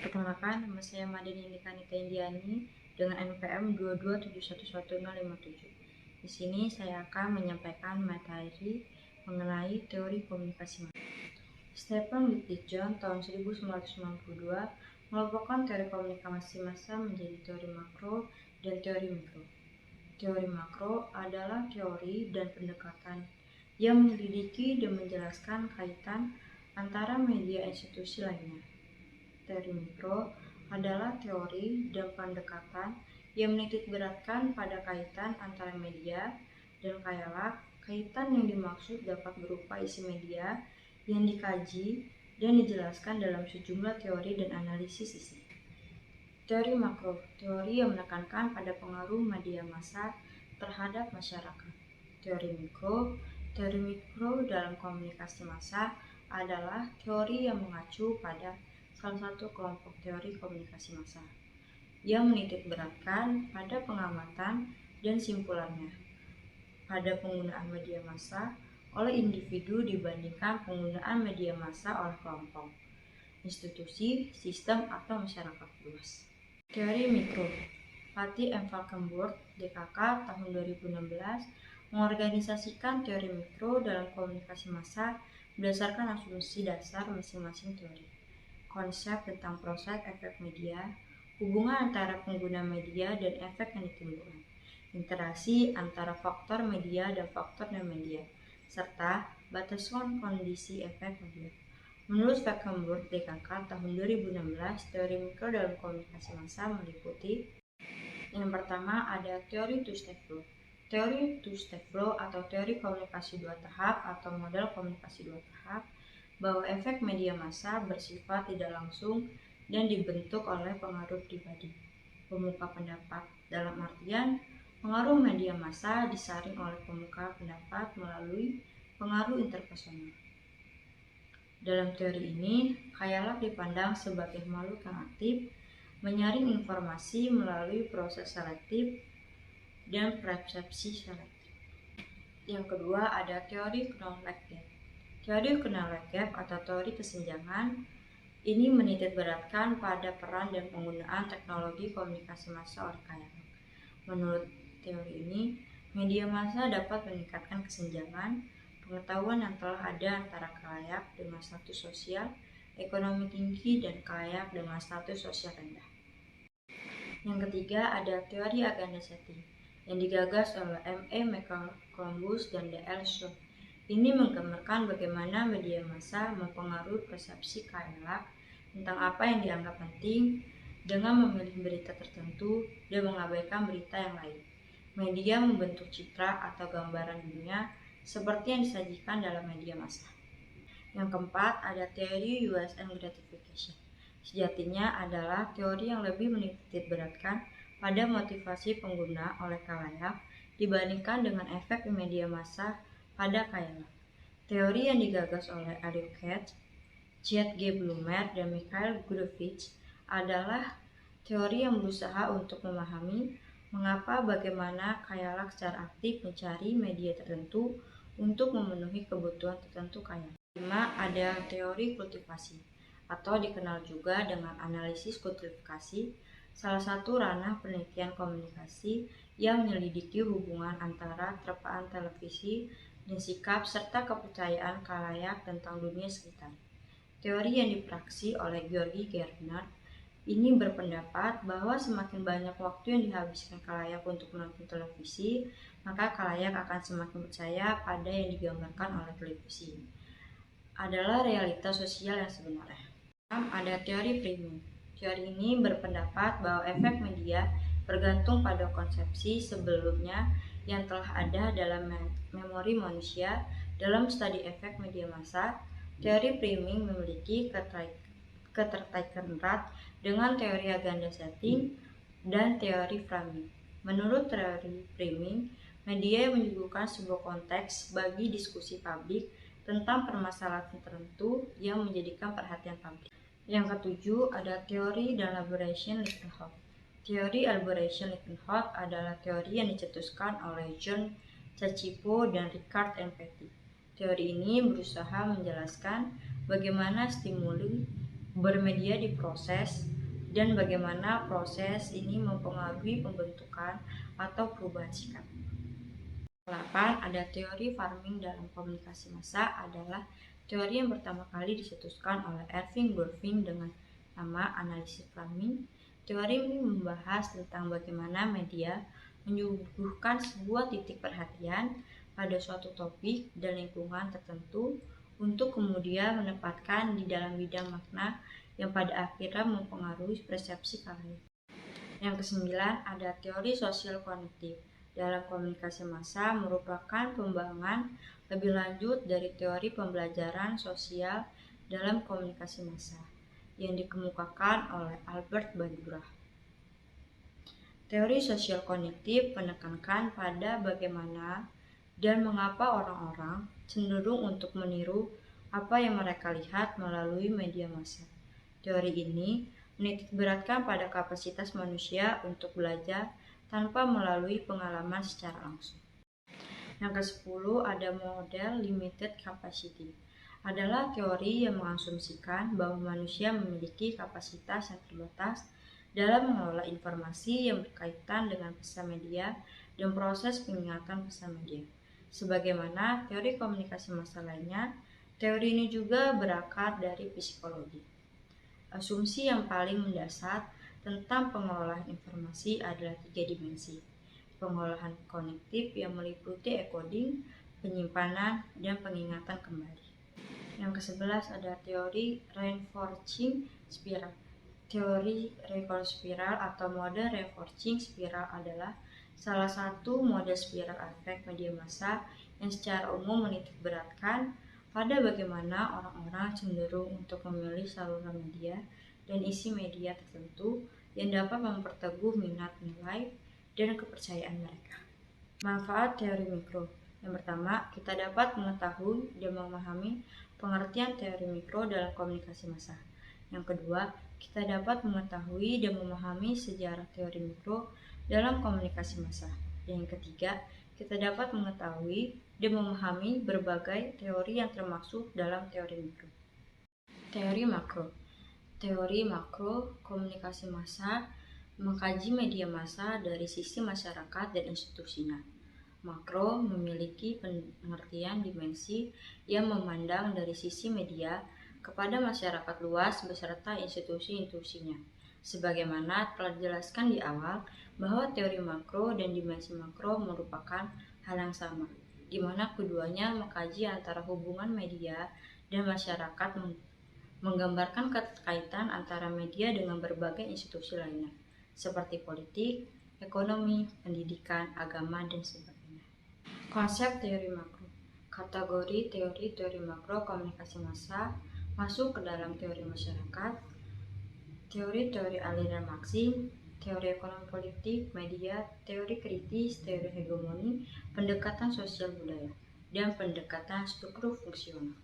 Perkenalkan, nama saya Madeni Nikanita Indiani dengan NPM 227115057. Di sini saya akan menyampaikan materi mengenai teori komunikasi massa. Stephen Whittington tahun 1992 mengelompokkan teori komunikasi massa menjadi teori makro dan teori mikro. Teori makro adalah teori dan pendekatan yang menyelidiki dan menjelaskan kaitan antara media institusi lainnya. Teori mikro adalah teori dan pendekatan yang menitikberatkan pada kaitan antara media dan khayalat. Kaitan yang dimaksud dapat berupa isi media yang dikaji dan dijelaskan dalam sejumlah teori dan analisis isi. Teori makro, teori yang menekankan pada pengaruh media massa terhadap masyarakat. Teori mikro dalam komunikasi massa adalah teori yang mengacu pada salah satu kelompok teori komunikasi massa yang menitikberatkan pada pengamatan dan simpulannya pada penggunaan media massa oleh individu dibandingkan penggunaan media massa oleh kelompok, institusi, sistem, atau masyarakat luas. Teori mikro, Patty M. Falkenburg, DKK, tahun 2016, mengorganisasikan teori mikro dalam komunikasi massa berdasarkan asumsi dasar masing-masing teori. Konsep tentang proses efek media, hubungan antara pengguna media dan efek yang ditimbulkan, interaksi antara faktor media dan faktor non-media, serta batasan kondisi efek media. Menurut Falkenburg, DKK, tahun 2016, teori mikro dalam komunikasi massa meliputi: yang pertama ada teori two-step flow. Teori two-step flow atau teori komunikasi dua tahap atau model komunikasi dua tahap, bahwa efek media massa bersifat tidak langsung dan dibentuk oleh pengaruh pribadi, pemuka pendapat, dalam artian pengaruh media massa disaring oleh pemuka pendapat melalui pengaruh interpersonal. Dalam teori ini, khayalat dipandang sebagai makhluk yang aktif, menyaring informasi melalui proses selektif dan persepsi selektif. Yang kedua ada teori knowledge gap. Teori knowledge gap atau teori kesenjangan ini menitikberatkan pada peran dan penggunaan teknologi komunikasi massa oleh khayalat. Menurut teori ini, media massa dapat meningkatkan kesenjangan pengetahuan yang telah ada antara khalayak dengan status sosial ekonomi tinggi dan khalayak dengan status sosial rendah. Yang ketiga ada teori agenda setting yang digagas oleh M.E. McColumbus dan D.L. Schultz. Ini menggambarkan bagaimana media massa mempengaruhi persepsi khalayak tentang apa yang dianggap penting dengan memilih berita tertentu dan mengabaikan berita yang lain. Media membentuk citra atau gambaran dunia seperti yang disajikan dalam media massa. Yang keempat ada teori US and gratification. Sejatinya adalah teori yang lebih menitikberatkan pada motivasi pengguna oleh khalayak dibandingkan dengan efek media massa pada khalayak. Teori yang digagas oleh Ariel Katz, J. G. Blumer, dan Mikhail Gurevich adalah teori yang berusaha untuk memahami mengapa bagaimana khalayak secara aktif mencari media tertentu untuk memenuhi kebutuhan tertentu khalayak. 5. Ada teori kultivasi atau dikenal juga dengan analisis kultivasi, salah satu ranah penelitian komunikasi yang menyelidiki hubungan antara terpaan televisi dan sikap serta kepercayaan khalayak tentang dunia sekitar. Teori yang dipraksi oleh Georgi Gardner ini berpendapat bahwa semakin banyak waktu yang dihabiskan khalayak untuk menonton televisi, maka khalayak akan semakin percaya pada yang digambarkan oleh televisi adalah realitas sosial yang sebenarnya. Ada teori framing. Teori ini berpendapat bahwa efek media bergantung pada konsepsi sebelumnya yang telah ada dalam memori manusia. Dalam studi efek media massa, teori framing memiliki keterkaitan erat dengan teori agenda setting dan teori framing. Menurut teori framing, media menyuguhkan sebuah konteks bagi diskusi publik tentang permasalahan tertentu yang menjadikan perhatian publik. Yang ketujuh ada teori dan elaboration Lichtenhoff. Teori elaboration Lichtenhoff adalah teori yang dicetuskan oleh John Cacipo dan Richard Petty. Teori ini berusaha menjelaskan bagaimana stimuli bermedia di proses, dan bagaimana proses ini mempengaruhi pembentukan atau perubahan sikap. 8. Ada teori farming dalam komunikasi massa adalah teori yang pertama kali dicetuskan oleh Erving Goffin dengan nama analisis farming. Teori ini membahas tentang bagaimana media menyuguhkan sebuah titik perhatian pada suatu topik dan lingkungan tertentu untuk kemudian menempatkan di dalam bidang makna yang pada akhirnya mempengaruhi persepsi kalian. Yang kesembilan, ada teori sosial kognitif. Dalam komunikasi massa merupakan pengembangan lebih lanjut dari teori pembelajaran sosial dalam komunikasi massa yang dikemukakan oleh Albert Bandura. Teori sosial kognitif menekankan pada bagaimana dan mengapa orang-orang cenderung untuk meniru apa yang mereka lihat melalui media massa. Teori ini menitikberatkan pada kapasitas manusia untuk belajar tanpa melalui pengalaman secara langsung. Yang ke-10 ada model limited capacity. Adalah teori yang mengasumsikan bahwa manusia memiliki kapasitas yang terbatas dalam mengelola informasi yang berkaitan dengan pesan media dan proses pengingatan pesan media. Sebagaimana teori komunikasi massa lainnya, teori ini juga berakar dari psikologi. Asumsi yang paling mendasar tentang pengelolaan informasi adalah 3 dimensi. Pengolahan kognitif yang meliputi encoding, penyimpanan, dan pengingatan kembali. Yang ke-11 ada teori reinforcing spiral. Teori reinforcing spiral atau mode reinforcing spiral adalah salah satu mode spiral efek media massa yang secara umum menitikberatkan pada bagaimana orang-orang cenderung untuk memilih saluran media dan isi media tertentu yang dapat memperteguh minat, nilai, dan kepercayaan mereka. Manfaat teori mikro. Yang pertama, kita dapat mengetahui dan memahami pengertian teori mikro dalam komunikasi massa. Yang kedua, kita dapat mengetahui dan memahami sejarah teori mikro dalam komunikasi massa. Dan yang ketiga, kita dapat mengetahui dan memahami berbagai teori yang termasuk dalam teori mikro. Teori makro. Teori makro komunikasi massa mengkaji media massa dari sisi masyarakat dan institusinya. Makro memiliki pengertian dimensi yang memandang dari sisi media kepada masyarakat luas beserta institusi-institusinya. Sebagaimana telah dijelaskan di awal bahwa teori makro dan dimensi makro merupakan hal yang sama, di mana keduanya mengkaji antara hubungan media dan masyarakat menggambarkan keterkaitan antara media dengan berbagai institusi lainnya, seperti politik, ekonomi, pendidikan, agama, dan sebagainya. Konsep teori makro. Kategori teori makro komunikasi massa masuk ke dalam teori masyarakat, teori-teori aliran Marxisme, teori ekonomi politik, media, teori kritis, teori hegemoni, pendekatan sosial budaya, dan pendekatan struktur fungsional.